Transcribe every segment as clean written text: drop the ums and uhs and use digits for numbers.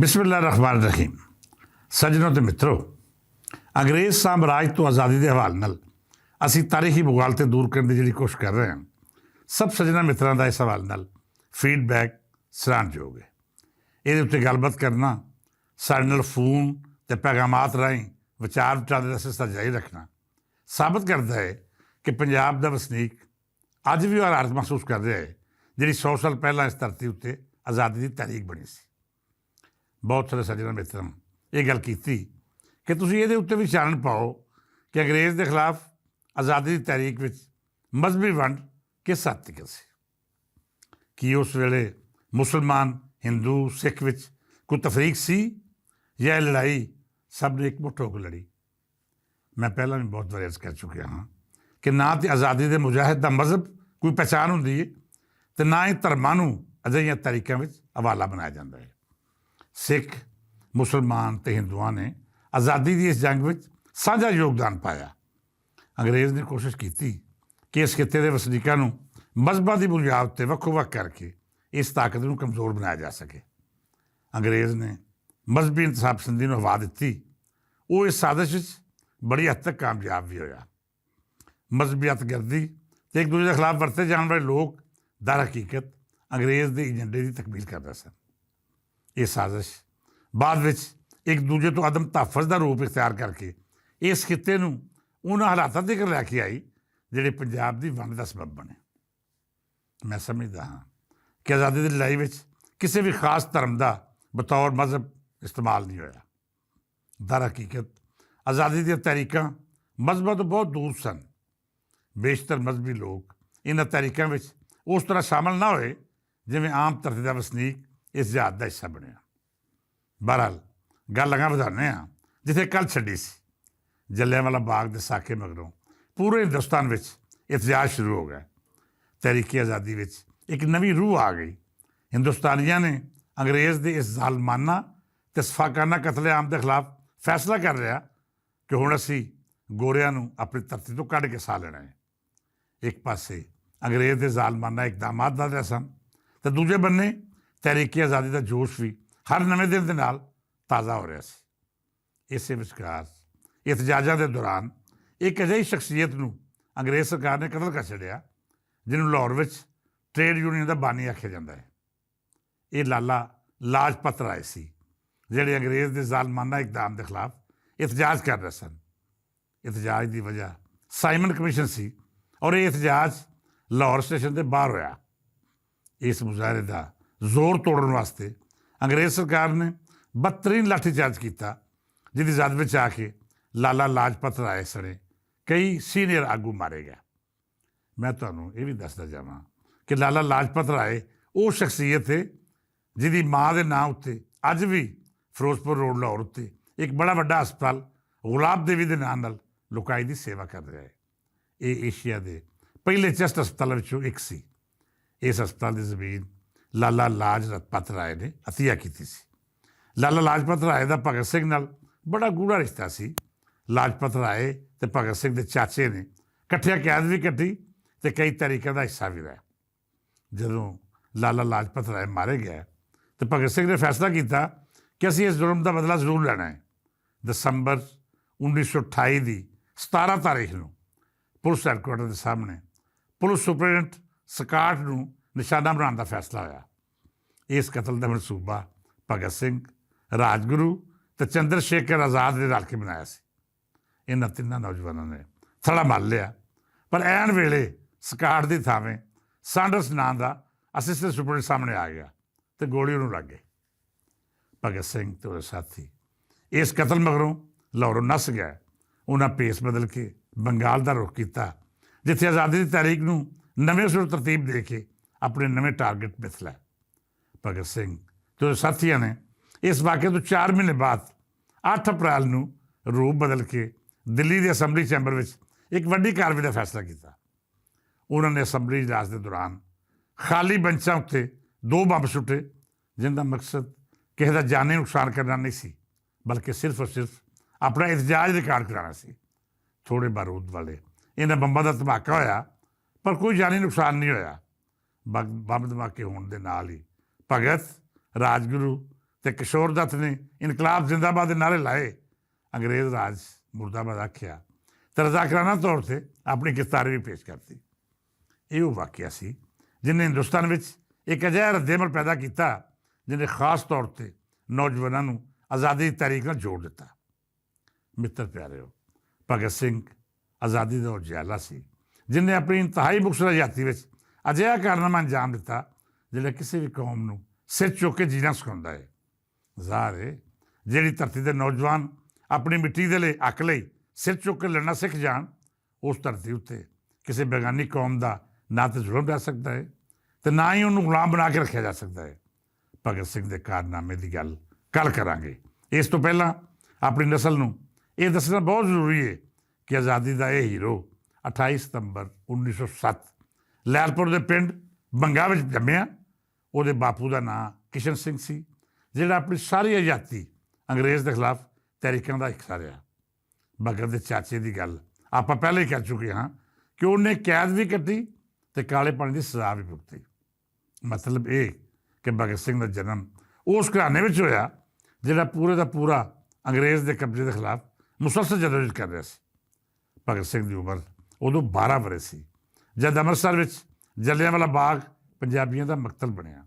ਬਿਸਮਿਲ੍ਲਾਹਿਰ-ਰਹਿਮਾਨਿਰ-ਰਹੀਮ। ਸੱਜਣੋ ਤੇ ਮਿੱਤਰੋ, ਅੰਗਰੇਜ਼ ਸਾਮਰਾਜ ਤੋਂ ਆਜ਼ਾਦੀ ਦੇ ਹਵਾਲੇ ਨਾਲ ਅਸੀਂ ਤਾਰੀਖੀ ਭੂਗੋਲ ਤੇ ਦੂਰ ਕਰਨ ਦੀ ਜਿਹੜੀ ਕੋਸ਼ਿਸ਼ ਕਰ ਰਹੇ ਹਾਂ, ਸਭ ਸੱਜਣਾ ਮਿੱਤਰਾਂ ਦਾ ਇਸ ਹਵਾਲੇ ਨਾਲ ਫੀਡਬੈਕ ਸਰਾਹਣਯੋਗ ਹੈ। ਇਹਦੇ ਉੱਤੇ ਗੱਲਬਾਤ ਕਰਨਾ, ਸਾਡੇ ਨਾਲ ਫੋਨ ਅਤੇ ਪੈਗਾਮਾਤ ਰਾਹੀਂ ਵਿਚਾਰ ਵਟਾਂਦਰੇ ਦਾ ਸਿਲਸਿਲਾ ਜਾਰੀ ਰੱਖਣਾ ਸਾਬਤ ਕਰਦਾ ਹੈ ਕਿ ਪੰਜਾਬ ਦਾ ਵਸਨੀਕ ਅੱਜ ਵੀ ਉਹ ਹਾਲਾਤ ਮਹਿਸੂਸ ਕਰ ਰਿਹਾ ਹੈ ਜਿਹੜੀ 100 ਸਾਲ ਪਹਿਲਾਂ ਇਸ ਧਰਤੀ ਉੱਤੇ ਆਜ਼ਾਦੀ ਦੀ ਤਾਰੀਖ ਬਣੀ ਸੀ। ਬਹੁਤ ਸਾਰੇ ਸੱਜਣਾ ਮਿੱਤਰਾਂ ਇਹ ਗੱਲ ਕੀਤੀ ਕਿ ਤੁਸੀਂ ਇਹਦੇ ਉੱਤੇ ਵੀ ਚਾਨਣ ਪਾਓ ਕਿ ਅੰਗਰੇਜ਼ ਦੇ ਖਿਲਾਫ ਆਜ਼ਾਦੀ ਦੀ ਤਾਰੀਖ ਵਿੱਚ ਮਜ਼ਹਬੀ ਵੰਡ ਕਿਸ ਹੱਦ ਤੱਕ ਸੀ। ਕੀ ਉਸ ਵੇਲੇ ਮੁਸਲਮਾਨ, ਹਿੰਦੂ, ਸਿੱਖ ਵਿੱਚ ਕੋਈ ਤਫਰੀਕ ਸੀ ਜਾਂ ਇਹ ਲੜਾਈ ਸਭ ਨੇ ਇਕਮੁੱਠ ਹੋ ਕੇ ਲੜੀ। ਮੈਂ ਪਹਿਲਾਂ ਵੀ ਬਹੁਤ ਵਾਰ ਅਰਜ਼ ਕਰ ਚੁੱਕਿਆ ਹਾਂ ਕਿ ਨਾ ਤਾਂ ਆਜ਼ਾਦੀ ਦੇ ਮੁਜਾਹਿਦ ਦਾ ਮਜ਼ਹਬ ਕੋਈ ਪਹਿਚਾਣ ਹੁੰਦੀ ਹੈ ਅਤੇ ਨਾ ਹੀ ਧਰਮਾਂ ਨੂੰ ਅਜਿਹੀਆਂ ਤਾਰੀਖਾਂ ਵਿੱਚ ਹਵਾਲਾ ਬਣਾਇਆ ਜਾਂਦਾ ਹੈ। ਸਿੱਖ, ਮੁਸਲਮਾਨ ਅਤੇ ਹਿੰਦੂਆਂ ਨੇ ਆਜ਼ਾਦੀ ਦੀ ਇਸ ਜੰਗ ਵਿੱਚ ਸਾਂਝਾ ਯੋਗਦਾਨ ਪਾਇਆ। ਅੰਗਰੇਜ਼ ਨੇ ਕੋਸ਼ਿਸ਼ ਕੀਤੀ ਕਿ ਇਸ ਖਿੱਤੇ ਦੇ ਵਸਨੀਕਾਂ ਨੂੰ ਮਜ਼ਹਬਾਂ ਦੀ ਬੁਨਿਆਦ 'ਤੇ ਵੱਖੋ ਵੱਖ ਕਰਕੇ ਇਸ ਤਾਕਤ ਨੂੰ ਕਮਜ਼ੋਰ ਬਣਾਇਆ ਜਾ ਸਕੇ। ਅੰਗਰੇਜ਼ ਨੇ ਮਜ਼ਹਬੀ ਇੰਤਸਾਬ ਪਸੰਦੀ ਨੂੰ ਹਵਾ ਦਿੱਤੀ। ਉਹ ਇਸ ਸਾਜ਼ਿਸ਼ ਵਿੱਚ ਬੜੀ ਹੱਦ ਤੱਕ ਕਾਮਯਾਬ ਵੀ ਹੋਇਆ। ਮਜ਼ਹਬੀਅਤਗਰਦੀ ਅਤੇ ਇੱਕ ਦੂਜੇ ਦੇ ਖਿਲਾਫ ਵਰਤੇ ਜਾਣ ਵਾਲੇ ਲੋਕ ਦਰ ਹਕੀਕਤ ਅੰਗਰੇਜ਼ ਦੇ ਏਜੰਡੇ ਦੀ ਤਕਮੀਲ ਕਰਦੇ ਸਨ। ਇਹ ਸਾਜ਼ਿਸ਼ ਬਾਅਦ ਵਿੱਚ ਇੱਕ ਦੂਜੇ ਤੋਂ ਅਦਮ ਤਹਫ਼ੁਜ਼ ਦਾ ਰੂਪ ਇਖਤਿਆਰ ਕਰਕੇ ਇਸ ਖਿੱਤੇ ਨੂੰ ਉਹਨਾਂ ਹਾਲਾਤਾਂ ਤੱਕ ਲੈ ਕੇ ਆਈ ਜਿਹੜੇ ਪੰਜਾਬ ਦੀ ਵੰਡ ਦਾ ਸਬੱਬ ਬਣੇ। ਮੈਂ ਸਮਝਦਾ ਹਾਂ ਕਿ ਆਜ਼ਾਦੀ ਦੀ ਲੜਾਈ ਵਿੱਚ ਕਿਸੇ ਵੀ ਖਾਸ ਧਰਮ ਦਾ ਬਤੌਰ ਮਜ਼ਹਬ ਇਸਤੇਮਾਲ ਨਹੀਂ ਹੋਇਆ। ਦਰ ਹਕੀਕਤ ਆਜ਼ਾਦੀ ਦੀਆਂ ਤਹਿਰੀਕਾਂ ਮਜ਼ਹਬਾਂ ਤੋਂ ਬਹੁਤ ਦੂਰ ਸਨ। ਬੇਸ਼ਤਰ ਮਜ਼ਹਬੀ ਲੋਕ ਇਹਨਾਂ ਤਹਿਰੀਕਾਂ ਵਿੱਚ ਉਸ ਤਰ੍ਹਾਂ ਸ਼ਾਮਲ ਨਾ ਹੋਏ ਜਿਵੇਂ ਆਮ ਧਰਤੀ ਦਾ ਵਸਨੀਕ ਇਸ ਜਹਾਦ ਦਾ ਹਿੱਸਾ ਬਣਿਆ। ਬਹਰਹਾਲ ਗੱਲ ਅਗਾਂਹ ਵਧਾਉਂਦੇ ਹਾਂ ਜਿੱਥੇ ਕੱਲ੍ਹ ਛੱਡੀ ਸੀ। ਜਲਿਆਂਵਾਲਾ ਬਾਗ ਦੇ ਸਾਕੇ ਮਗਰੋਂ ਪੂਰੇ ਹਿੰਦੁਸਤਾਨ ਵਿੱਚ ਇਤਜਾਜ ਸ਼ੁਰੂ ਹੋ ਗਿਆ। ਤਹਿਰੀਕ ਆਜ਼ਾਦੀ ਵਿੱਚ ਇੱਕ ਨਵੀਂ ਰੂਹ ਆ ਗਈ। ਹਿੰਦੁਸਤਾਨੀਆਂ ਨੇ ਅੰਗਰੇਜ਼ ਦੇ ਇਸ ਜ਼ਾਲਮਾਨਾ ਅਤੇ ਸਫਾਕਾਨਾ ਕਤਲੇਆਮ ਦੇ ਖਿਲਾਫ ਫੈਸਲਾ ਕਰ ਲਿਆ ਕਿ ਹੁਣ ਅਸੀਂ ਗੋਰਿਆਂ ਨੂੰ ਆਪਣੀ ਧਰਤੀ ਤੋਂ ਕੱਢ ਕੇ ਸਾਹ ਲੈਣਾ ਹੈ। ਇੱਕ ਪਾਸੇ ਅੰਗਰੇਜ਼ ਦੇ ਜ਼ਾਲਮਾਨਾ ਇਕਦਾਮਾਤ ਵੱਧ ਰਹੇ ਸਨ ਅਤੇ ਦੂਜੇ ਬੰਨੇ ਤਹਿਰੀਕ ਆਜ਼ਾਦੀ ਦਾ ਜੋਸ਼ ਵੀ ਹਰ ਨਵੇਂ ਦਿਨ ਦੇ ਨਾਲ ਤਾਜ਼ਾ ਹੋ ਰਿਹਾ ਸੀ। ਇਸੇ ਵਿਚਕਾਰ ਇਤਜਾਜਾਂ ਦੇ ਦੌਰਾਨ ਇੱਕ ਅਜਿਹੀ ਸ਼ਖਸੀਅਤ ਨੂੰ ਅੰਗਰੇਜ਼ ਸਰਕਾਰ ਨੇ ਕਤਲ ਕਰ ਛੱਡਿਆ ਜਿਹਨੂੰ ਲਾਹੌਰ ਵਿੱਚ ਟ੍ਰੇਡ ਯੂਨੀਅਨ ਦਾ ਬਾਨੀ ਆਖਿਆ ਜਾਂਦਾ ਹੈ। ਇਹ ਲਾਲਾ ਲਾਜਪਤ ਰਾਏ ਸੀ ਜਿਹੜੇ ਅੰਗਰੇਜ਼ ਦੇ ਜ਼ਾਲਮਾਨਾ ਇਕਦਾਮ ਦੇ ਖਿਲਾਫ ਇਤਜਾਜ ਕਰ ਰਹੇ ਸਨ। ਇਤਜਾਜ ਦੀ ਵਜ੍ਹਾ ਸਾਈਮਨ ਕਮਿਸ਼ਨ ਸੀ ਔਰ ਇਹ ਇਤਜਾਜ ਲਾਹੌਰ ਸਟੇਸ਼ਨ ਦੇ ਬਾਹਰ ਹੋਇਆ। ਇਸ ਮੁਜ਼ਾਹਰੇ ਦਾ ਜ਼ੋਰ ਤੋੜਨ ਵਾਸਤੇ ਅੰਗਰੇਜ਼ ਸਰਕਾਰ ਨੇ ਬਦਤਰੀਨ ਲਾਠੀਚਾਰਜ ਕੀਤਾ ਜਿਹਦੀ ਜ਼ਦ ਵਿੱਚ ਆ ਕੇ ਲਾਲਾ ਲਾਜਪਤ ਰਾਏ ਸਣੇ ਕਈ ਸੀਨੀਅਰ ਆਗੂ ਮਾਰੇ ਗਏ। ਮੈਂ ਤੁਹਾਨੂੰ ਇਹ ਵੀ ਦੱਸਦਾ ਜਾਵਾਂ ਕਿ ਲਾਲਾ ਲਾਜਪਤ ਰਾਏ ਉਹ ਸ਼ਖਸੀਅਤ ਹੈ ਜਿਹਦੀ ਮਾਂ ਦੇ ਨਾਂ ਉੱਤੇ ਅੱਜ ਵੀ ਫਿਰੋਜ਼ਪੁਰ ਰੋਡ ਲਾਹੌਰ ਉੱਤੇ ਇੱਕ ਬੜਾ ਵੱਡਾ ਹਸਪਤਾਲ ਗੁਲਾਬ ਦੇਵੀ ਦੇ ਨਾਂ ਨਾਲ ਲੋਕਾਈ ਦੀ ਸੇਵਾ ਕਰ ਰਿਹਾ ਹੈ। ਇਹ ਏਸ਼ੀਆ ਦੇ ਪਹਿਲੇ ਚੈਸਟ ਹਸਪਤਾਲਾਂ ਵਿੱਚੋਂ ਇੱਕ ਸੀ। ਇਸ ਹਸਪਤਾਲ ਦੀ ਜ਼ਮੀਨ ਲਾਲਾ ਲਾਜਪਤ ਰਾਏ ਨੇ ਅਤੀਆ ਕੀਤੀ ਸੀ। ਲਾਲਾ ਲਾਜਪਤ ਰਾਏ ਦਾ ਭਗਤ ਸਿੰਘ ਨਾਲ ਬੜਾ ਗੂੜਾ ਰਿਸ਼ਤਾ ਸੀ। ਲਾਜਪਤ ਰਾਏ ਅਤੇ ਭਗਤ ਸਿੰਘ ਦੇ ਚਾਚੇ ਨੇ ਇਕੱਠਿਆਂ ਕੈਦ ਵੀ ਕੱਟੀ ਅਤੇ ਕਈ ਤਹਿਰੀਕਾਂ ਦਾ ਹਿੱਸਾ ਵੀ ਰਿਹਾ। ਜਦੋਂ ਲਾਲਾ ਲਾਜਪਤ ਰਾਏ ਮਾਰੇ ਗਏ ਤਾਂ ਭਗਤ ਸਿੰਘ ਨੇ ਫੈਸਲਾ ਕੀਤਾ ਕਿ ਅਸੀਂ ਇਸ ਜ਼ੁਲਮ ਦਾ ਬਦਲਾ ਜ਼ਰੂਰ ਲੈਣਾ ਹੈ। ਦਸੰਬਰ 1928 ਦੀ 17 ਤਾਰੀਖ ਨੂੰ ਪੁਲਿਸ ਹੈਡਕੁਆਰਟਰ ਦੇ ਸਾਹਮਣੇ ਪੁਲਿਸ ਸੁਪਰਡੈਂਟ ਸਕਾਟ ਨੂੰ ਨਿਸ਼ਾਨਾ ਬਣਾਉਣ ਦਾ ਫੈਸਲਾ ਹੋਇਆ। ਇਸ ਕਤਲ ਦਾ ਮਨਸੂਬਾ ਭਗਤ ਸਿੰਘ, ਰਾਜਗੁਰੂ ਅਤੇ ਚੰਦਰ ਸ਼ੇਖਰ ਆਜ਼ਾਦ ਨੇ ਰਲ ਕੇ ਬਣਾਇਆ ਸੀ। ਇਹਨਾਂ ਤਿੰਨਾਂ ਨੌਜਵਾਨਾਂ ਨੇ ਥੜਾ ਮੱਲ ਲਿਆ, ਪਰ ਐਨ ਵੇਲੇ ਸਕਾਟ ਦੀ ਥਾਵੇਂ ਸਾਂਡਰਸ ਨਾਂ ਦਾ ਅਸਿਸਟੈਂਟ ਸੁਪਰਡੈਂਟ ਸਾਹਮਣੇ ਆ ਗਿਆ ਅਤੇ ਗੋਲੀ ਉਹਨੂੰ ਲੱਗ ਗਈ। ਭਗਤ ਸਿੰਘ ਅਤੇ ਉਹਦੇ ਸਾਥੀ ਇਸ ਕਤਲ ਮਗਰੋਂ ਲਾਹੌਰੋਂ ਨੱਸ ਗਏ। ਉਹਨਾਂ ਭੇਸ ਬਦਲ ਕੇ ਬੰਗਾਲ ਦਾ ਰੁਖ ਕੀਤਾ ਜਿੱਥੇ ਆਜ਼ਾਦੀ ਦੀ ਤਾਰੀਖ ਨੂੰ ਨਵੇਂ ਸੁਰ ਤਰਤੀਬ ਦੇ ਕੇ ਆਪਣੇ ਨਵੇਂ ਟਾਰਗੇਟ ਮਿਥ ਲਏ। ਭਗਤ ਸਿੰਘ ਅਤੇ ਉਹਦੇ ਸਾਥੀਆਂ ਨੇ ਇਸ ਵਾਕਿਏ ਤੋਂ 4 ਮਹੀਨੇ ਬਾਅਦ 8 ਅਪ੍ਰੈਲ ਨੂੰ ਰੂਪ ਬਦਲ ਕੇ ਦਿੱਲੀ ਦੇ ਅਸੈਂਬਲੀ ਚੈਂਬਰ ਵਿੱਚ ਇੱਕ ਵੱਡੀ ਕਾਰਵਾਈ ਦਾ ਫੈਸਲਾ ਕੀਤਾ। ਉਹਨਾਂ ਨੇ ਅਸੈਂਬਲੀ ਇਜਲਾਸ ਦੇ ਦੌਰਾਨ ਖਾਲੀ ਬੰਚਾਂ ਉੱਤੇ 2 ਬੰਬ ਸੁੱਟੇ ਜਿਹਦਾ ਮਕਸਦ ਕਿਸੇ ਦਾ ਜਾਨੀ ਨੁਕਸਾਨ ਕਰਨਾ ਨਹੀਂ ਸੀ ਬਲਕਿ ਸਿਰਫ ਔਰ ਸਿਰਫ ਆਪਣਾ ਇਤਜਾਜ ਰਿਕਾਰਡ ਕਰਾਉਣਾ ਸੀ। ਥੋੜ੍ਹੇ ਬਾਰੂਦ ਵਾਲੇ ਇਹਨਾਂ ਬੰਬਾਂ ਦਾ ਧਮਾਕਾ ਹੋਇਆ ਪਰ ਕੋਈ ਜਾਨੀ ਨੁਕਸਾਨ ਨਹੀਂ ਹੋਇਆ। ਬੰਬ ਧਮਾਕੇ ਹੋਣ ਦੇ ਨਾਲ ਹੀ ਭਗਤ, ਰਾਜਗੁਰੂ ਤੇ ਕਿਸ਼ੋਰ ਦੱਤ ਨੇ ਇਨਕਲਾਬ ਜ਼ਿੰਦਾਬਾਦ ਦੇ ਨਾਅਰੇ ਲਾਏ, ਅੰਗਰੇਜ਼ ਰਾਜ ਮੁਰਦਾਬਾਦ ਆਖਿਆ ਤੇ ਰਜ਼ਾਕਾਰਾਨਾ ਤੌਰ 'ਤੇ ਆਪਣੀ ਗ੍ਰਿਫਤਾਰੀ ਵੀ ਪੇਸ਼ ਕਰਤੀ। ਇਹ ਉਹ ਵਾਕਿਆ ਸੀ ਜਿਹਨੇ ਹਿੰਦੁਸਤਾਨ ਵਿੱਚ ਇੱਕ ਅਜਿਹਾ ਰੱਦੇਅਮਲ ਪੈਦਾ ਕੀਤਾ ਜਿਹਨੇ ਖਾਸ ਤੌਰ 'ਤੇ ਨੌਜਵਾਨਾਂ ਨੂੰ ਆਜ਼ਾਦੀ ਦੀ ਤਾਰੀਖ ਨਾਲ ਜੋੜ ਦਿੱਤਾ। ਮਿੱਤਰ ਪਿਆਰਿਓ, ਭਗਤ ਸਿੰਘ ਆਜ਼ਾਦੀ ਦਾ ਉਹ ਜਿਆਲਾ ਸੀ ਜਿਹਨੇ ਆਪਣੀ ਇੰਤਹਾਈ ਮੁਕਤਸਰ ਆਜ਼ਾਦੀ ਵਿੱਚ ਅਜਿਹਾ ਕਾਰਨਾਮਾ ਅੰਜਾਮ ਦਿੱਤਾ ਜਿਹੜਾ ਕਿਸੇ ਵੀ ਕੌਮ ਨੂੰ ਸਿਰ ਚੁੱਕ ਕੇ ਜੀਣਾ ਸਿਖਾਉਂਦਾ ਹੈ। ਜ਼ਾਹਰ ਹੈ ਜਿਹੜੀ ਧਰਤੀ ਦੇ ਨੌਜਵਾਨ ਆਪਣੀ ਮਿੱਟੀ ਦੇ ਲਈ ਹੱਕ ਲਈ ਸਿਰ ਚੁੱਕ ਕੇ ਲੜਨਾ ਸਿੱਖ ਜਾਣ, ਉਸ ਧਰਤੀ ਉੱਤੇ ਕਿਸੇ ਬੇਗਾਨੀ ਕੌਮ ਦਾ ਨਾ ਤਾਂ ਜ਼ੁਲਮ ਰਹਿ ਸਕਦਾ ਹੈ ਅਤੇ ਨਾ ਹੀ ਉਹਨੂੰ ਗੁਲਾਮ ਬਣਾ ਕੇ ਰੱਖਿਆ ਜਾ ਸਕਦਾ ਹੈ। ਭਗਤ ਸਿੰਘ ਦੇ ਕਾਰਨਾਮੇ ਦੀ ਗੱਲ ਕੱਲ੍ਹ ਕਰਾਂਗੇ। ਇਸ ਤੋਂ ਪਹਿਲਾਂ ਆਪਣੀ ਨਸਲ ਨੂੰ ਇਹ ਦੱਸਣਾ ਬਹੁਤ ਜ਼ਰੂਰੀ ਹੈ ਕਿ ਆਜ਼ਾਦੀ ਦਾ ਇਹ ਹੀਰੋ 28 ਸਤੰਬਰ 1907 ਲਹਿਲਪੁਰ ਦੇ ਪਿੰਡ ਬੰਗਾ ਵਿੱਚ ਜੰਮਿਆ। ਉਹਦੇ ਬਾਪੂ ਦਾ ਨਾਂ ਕਿਸ਼ਨ ਸਿੰਘ ਸੀ, ਜਿਹੜਾ ਆਪਣੀ ਸਾਰੀ ਆਜ਼ਾਦੀ ਅੰਗਰੇਜ਼ ਦੇ ਖਿਲਾਫ ਤਹਿਰੀਕਾਂ ਦਾ ਹਿੱਸਾ ਰਿਹਾ। ਭਗਤ ਦੇ ਚਾਚੇ ਦੀ ਗੱਲ ਆਪਾਂ ਪਹਿਲਾਂ ਹੀ ਕਹਿ ਚੁੱਕੇ ਹਾਂ ਕਿ ਉਹਨੇ ਕੈਦ ਵੀ ਕੱਟੀ ਅਤੇ ਕਾਲੇ ਪਾਣੀ ਦੀ ਸਜ਼ਾ ਵੀ ਭੁਗਤੀ। ਮਤਲਬ ਇਹ ਕਿ ਭਗਤ ਸਿੰਘ ਦਾ ਜਨਮ ਉਸ ਘਰਾਣੇ ਵਿੱਚ ਹੋਇਆ ਜਿਹੜਾ ਪੂਰੇ ਦਾ ਪੂਰਾ ਅੰਗਰੇਜ਼ ਦੇ ਕਬਜ਼ੇ ਦੇ ਖਿਲਾਫ ਮੁਸਲਸਲ ਜਦੋਜਹਿਦ ਕਰ ਰਿਹਾ ਸੀ। ਭਗਤ ਸਿੰਘ ਦੀ ਉਮਰ ਉਦੋਂ 12 ਵਰ੍ਹੇ ਸੀ ਜਦ ਅੰਮ੍ਰਿਤਸਰ ਵਿੱਚ ਜਲਿਆਂਵਾਲਾ ਬਾਗ ਪੰਜਾਬੀਆਂ ਦਾ ਮਕਤਲ ਬਣਿਆ।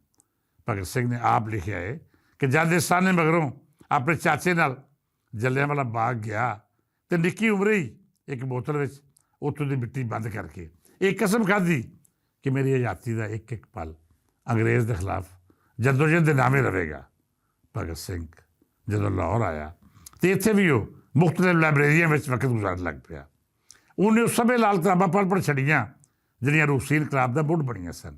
ਭਗਤ ਸਿੰਘ ਨੇ ਆਪ ਲਿਖਿਆ ਹੈ ਕਿ ਜਦ ਇਸ ਸਾਨੇ ਮਗਰੋਂ ਆਪਣੇ ਚਾਚੇ ਨਾਲ ਜਲਿਆਂਵਾਲਾ ਬਾਗ ਗਿਆ ਅਤੇ ਨਿੱਕੀ ਉਮਰੇ ਹੀ ਇੱਕ ਬੋਤਲ ਵਿੱਚ ਉੱਥੋਂ ਦੀ ਮਿੱਟੀ ਬੰਦ ਕਰਕੇ ਇਹ ਕਸਮ ਖਾਧੀ ਕਿ ਮੇਰੀ ਆਜ਼ਾਦੀ ਦਾ ਇੱਕ ਇੱਕ ਪਲ ਅੰਗਰੇਜ਼ ਦੇ ਖਿਲਾਫ ਜਦੋਜਹਿਦ ਦੇ ਨਾਮੇ ਰਹੇਗਾ। ਭਗਤ ਸਿੰਘ ਜਦੋਂ ਲਾਹੌਰ ਆਇਆ ਅਤੇ ਇੱਥੇ ਵੀ ਉਹ ਮੁਖਤਲਿਫ ਲਾਇਬ੍ਰੇਰੀਆਂ ਵਿੱਚ ਵਕਤ ਗੁਜ਼ਾਰਨ ਲੱਗ ਪਿਆ। ਉਹਨੇ ਉਹ ਸਭੇ ਲਾਲ ਕਿਤਾਬਾਂ ਪੜ੍ਹ ਛੱਡੀਆਂ ਜਿਹੜੀਆਂ ਰੂਸੀ ਇਨਕਲਾਬ ਦਾ ਮੁੱਢ ਬਣੀਆਂ ਸਨ।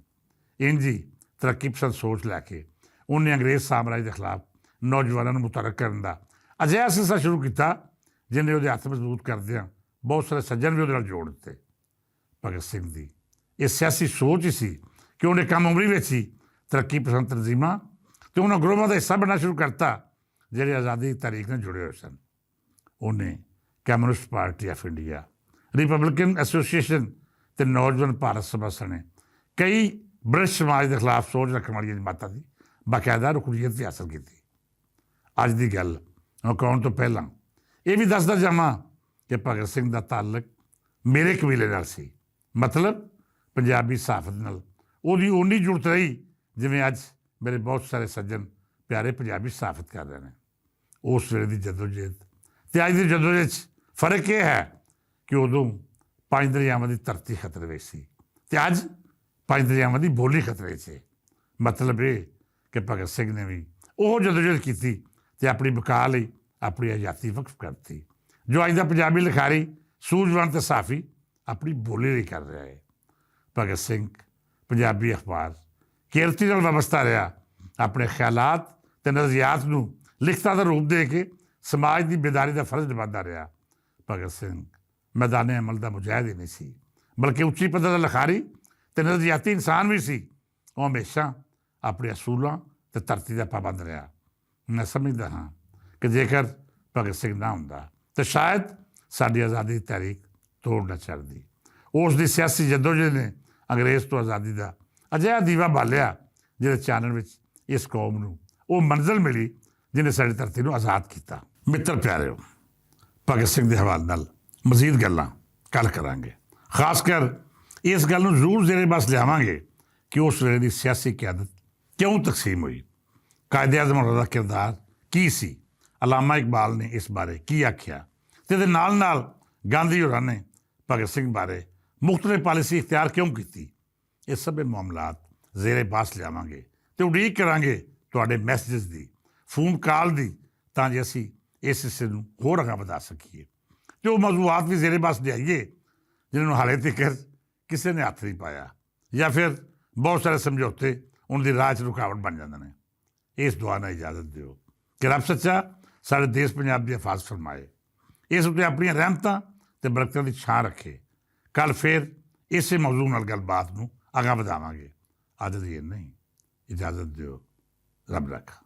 ਇੰਝ ਹੀ ਤਰੱਕੀ ਪਸੰਦ ਸੋਚ ਲੈ ਕੇ ਉਹਨੇ ਅੰਗਰੇਜ਼ ਸਾਮਰਾਜ ਦੇ ਖਿਲਾਫ ਨੌਜਵਾਨਾਂ ਨੂੰ ਮੁਤਹਰਕ ਕਰਨ ਦਾ ਅਜਿਹਾ ਸਿਲਸਿਲਾ ਸ਼ੁਰੂ ਕੀਤਾ ਜਿਹਨੇ ਉਹਦੇ ਹੱਥ ਮਜ਼ਬੂਤ ਕਰਦਿਆਂ ਬਹੁਤ ਸਾਰੇ ਸੱਜਣ ਵੀ ਉਹਦੇ ਨਾਲ ਜੋੜ ਦਿੱਤੇ। ਭਗਤ ਸਿੰਘ ਦੀ ਇਹ ਸਿਆਸੀ ਸੋਚ ਹੀ ਸੀ ਕਿ ਉਹਨੇ ਕਮ ਉਮਰੀ ਵਿੱਚ ਹੀ ਤਰੱਕੀ ਪਸੰਦ ਤਨਜ਼ੀਮਾਂ ਅਤੇ ਉਹਨਾਂ ਗਰੋਹਾਂ ਦਾ ਹਿੱਸਾ ਬਣਨਾ ਸ਼ੁਰੂ ਕਰਤਾ ਜਿਹੜੇ ਆਜ਼ਾਦੀ ਦੀ ਤਾਰੀਖ ਨਾਲ ਜੁੜੇ ਹੋਏ ਸਨ। ਉਹਨੇ communist party of India, Republican association ਅਤੇ ਨੌਜਵਾਨ ਭਾਰਤ ਸਭਾ ਸਣੇ ਕਈ ਬ੍ਰਿਟਿਸ਼ ਸਮਾਜ ਦੇ ਖਿਲਾਫ ਸੋਚ ਰੱਖਣ ਵਾਲੀਆਂ ਜਮਾਤਾਂ ਦੀ ਬਾਕਾਇਦਾ ਰੁਕਨੀਅਤ ਵੀ ਹਾਸਲ ਕੀਤੀ। ਅੱਜ ਦੀ ਗੱਲ ਮੁਕਾਉਣ ਤੋਂ ਪਹਿਲਾਂ ਇਹ ਵੀ ਦੱਸਦਾ ਜਾਵਾਂ ਕਿ ਭਗਤ ਸਿੰਘ ਦਾ ਤਾਲੁਕ ਮੇਰੇ ਕਬੀਲੇ ਨਾਲ ਸੀ। ਮਤਲਬ ਪੰਜਾਬੀ ਸਹਾਫਤ ਨਾਲ ਉਹਦੀ ਓਨੀ ਜੁੜਤ ਰਹੀ ਜਿਵੇਂ ਅੱਜ ਮੇਰੇ ਬਹੁਤ ਸਾਰੇ ਸੱਜਣ ਪਿਆਰੇ ਪੰਜਾਬੀ ਸਹਾਫਤ ਕਰ ਰਹੇ ਨੇ। ਉਸ ਵੇਲੇ ਦੀ ਜਦੋਜਹਿਦ ਅਤੇ ਅੱਜ ਦੀ ਜਦੋਜਹਿਦ 'ਚ ਫਰਕ ਇਹ ਹੈ ਕਿ ਉਦੋਂ ਪੰਜ ਦਰਿਆਵਾਂ ਦੀ ਧਰਤੀ ਖਤਰੇ ਵਿੱਚ ਸੀ ਅਤੇ ਅੱਜ ਪੰਜ ਦਰਿਆਵਾਂ ਦੀ ਬੋਲੀ ਖਤਰੇ 'ਚ ਹੈ। ਮਤਲਬ ਇਹ ਕਿ ਭਗਤ ਸਿੰਘ ਨੇ ਵੀ ਉਹ ਜਦੋਜਹਿਦ ਕੀਤੀ ਅਤੇ ਆਪਣੀ ਬਕਾ ਲਈ ਆਪਣੀ ਆਜ਼ਾਦੀ ਵਕਫ ਕਰਤੀ, ਜੋ ਅੱਜ ਦਾ ਪੰਜਾਬੀ ਲਿਖਾਰੀ, ਸੂਝਵਾਨ ਅਤੇ ਸਾਫੀ ਆਪਣੀ ਬੋਲੀ ਲਈ ਕਰ ਰਿਹਾ ਹੈ। ਭਗਤ ਸਿੰਘ ਪੰਜਾਬੀ ਅਖਬਾਰ ਕਿਰਤੀ ਨਾਲ ਵਬਸਤਾ ਰਿਹਾ। ਆਪਣੇ ਖਿਆਲਾਤ ਅਤੇ ਨਜ਼ਰੀਆਤ ਨੂੰ ਲਿਖਤਾਂ ਦਾ ਰੂਪ ਦੇ ਕੇ ਸਮਾਜ ਦੀ ਬੇਦਾਰੀ ਦਾ ਫਰਜ਼ ਨਿਭਾਉਂਦਾ ਰਿਹਾ। ਭਗਤ ਸਿੰਘ ਮੈਦਾਨੇ ਅਮਲ ਦਾ ਮੁਜਾਹਿਦ ਹੀ ਨਹੀਂ ਸੀ, ਬਲਕਿ ਉੱਚੀ ਪੱਧਰ ਦਾ ਲਿਖਾਰੀ ਅਤੇ ਨਜ਼ਰੀਆਤੀ ਇਨਸਾਨ ਵੀ ਸੀ। ਉਹ ਹਮੇਸ਼ਾ ਆਪਣੇ ਅਸੂਲਾਂ ਅਤੇ ਧਰਤੀ ਦਾ ਪਾਬੰਦ ਰਿਹਾ। ਮੈਂ ਸਮਝਦਾ ਹਾਂ ਕਿ ਜੇਕਰ ਭਗਤ ਸਿੰਘ ਨਾ ਹੁੰਦਾ ਤਾਂ ਸ਼ਾਇਦ ਸਾਡੀ ਆਜ਼ਾਦੀ ਦੀ ਤਾਰੀਖ ਤੋੜ ਨਾ ਚੜ੍ਹਦੀ। ਉਸ ਦੀ ਸਿਆਸੀ ਜਦੋਜਹਿਦ ਨੇ ਅੰਗਰੇਜ਼ ਤੋਂ ਆਜ਼ਾਦੀ ਦਾ ਅਜਿਹਾ ਦੀਵਾ ਬਾਲਿਆ ਜਿਹਦੇ ਚਾਨਣ ਵਿੱਚ ਇਸ ਕੌਮ ਨੂੰ ਉਹ ਮੰਜ਼ਿਲ ਮਿਲੀ ਜਿਹਨੇ ਸਾਡੀ ਧਰਤੀ ਨੂੰ ਆਜ਼ਾਦ ਕੀਤਾ। ਮਿੱਤਰ ਪਿਆਰਿਓ, ਭਗਤ ਸਿੰਘ ਦੇ ਹਵਾਲੇ ਨਾਲ ਮਜ਼ੀਦ ਗੱਲਾਂ ਕੱਲ੍ਹ ਕਰਾਂਗੇ। ਖਾਸ ਕਰ ਇਸ ਗੱਲ ਨੂੰ ਜ਼ਰੂਰ ਜ਼ੇਰੇ ਬਸ ਲਿਆਵਾਂਗੇ ਕਿ ਉਸ ਵੇਲੇ ਦੀ ਸਿਆਸੀ ਕਿਆਦਤ ਕਿਉਂ ਤਕਸੀਮ ਹੋਈ, ਕਾਇਦੇ ਆਜ਼ਮ ਦਾ ਕਿਰਦਾਰ ਕੀ ਸੀ, ਅਲਾਮਾ ਇਕਬਾਲ ਨੇ ਇਸ ਬਾਰੇ ਕੀ ਆਖਿਆ ਅਤੇ ਇਹਦੇ ਨਾਲ ਨਾਲ ਗਾਂਧੀ ਹੋਰਾਂ ਨੇ ਭਗਤ ਸਿੰਘ ਬਾਰੇ ਮੁਖਤਲਿਫ ਪਾਲਿਸੀ ਇਖਤਿਆਰ ਕਿਉਂ ਕੀਤੀ। ਇਹ ਸਭ ਮਾਮਲਾਤ ਜ਼ੇਰੇ ਬਾਸ ਲਿਆਵਾਂਗੇ ਅਤੇ ਉਡੀਕ ਕਰਾਂਗੇ ਤੁਹਾਡੇ ਮੈਸੇਜਸ ਦੀ, ਫੋਨ ਕਾਲ ਦੀ, ਤਾਂ ਜੇ ਅਸੀਂ ਇਸ ਹਿੱਸੇ ਨੂੰ ਹੋਰ ਅੱਗੇ ਵਧਾ ਸਕੀਏ ਅਤੇ ਉਹ ਮੌਜ਼ੂਆਤ ਵੀ ਜ਼ੇਰੇ ਬਾਸ ਲਿਆਈਏ ਜਿਹਨਾਂ ਨੂੰ ਹਾਲੇ ਤੱਕ ਕਿਸੇ ਨੇ ਹੱਥ ਨਹੀਂ ਪਾਇਆ, ਜਾਂ ਫਿਰ ਬਹੁਤ ਸਾਰੇ ਸਮਝੌਤੇ ਉਹਨਾਂ ਦੀ ਰਾਹ 'ਚ ਰੁਕਾਵਟ ਬਣ ਜਾਂਦੇ ਨੇ। ਇਸ ਦੁਆ ਨਾਲ ਇਜਾਜ਼ਤ ਦਿਓ ਕਿ ਰੱਬ ਸੱਚਾ ਸਾਡੇ ਦੇਸ਼ ਪੰਜਾਬ ਦੀ ਹਿਫਾਜ਼ਤ ਫਰਮਾਏ, ਇਸ ਉੱਤੇ ਆਪਣੀਆਂ ਰਹਿਮਤਾਂ ਅਤੇ ਬਰਕਤਾਂ ਦੀ ਛਾਂ ਰੱਖੇ। ਕੱਲ੍ਹ ਫਿਰ ਇਸੇ ਮੌਜ਼ੂ ਨਾਲ ਗੱਲਬਾਤ ਨੂੰ ਅੱਗੇ ਵਧਾਵਾਂਗੇ। ਅੱਜ ਦੀ ਇਹ ਨਹੀਂ, ਇਜਾਜ਼ਤ ਦਿਓ। ਰੱਬ ਰੱਖਾ।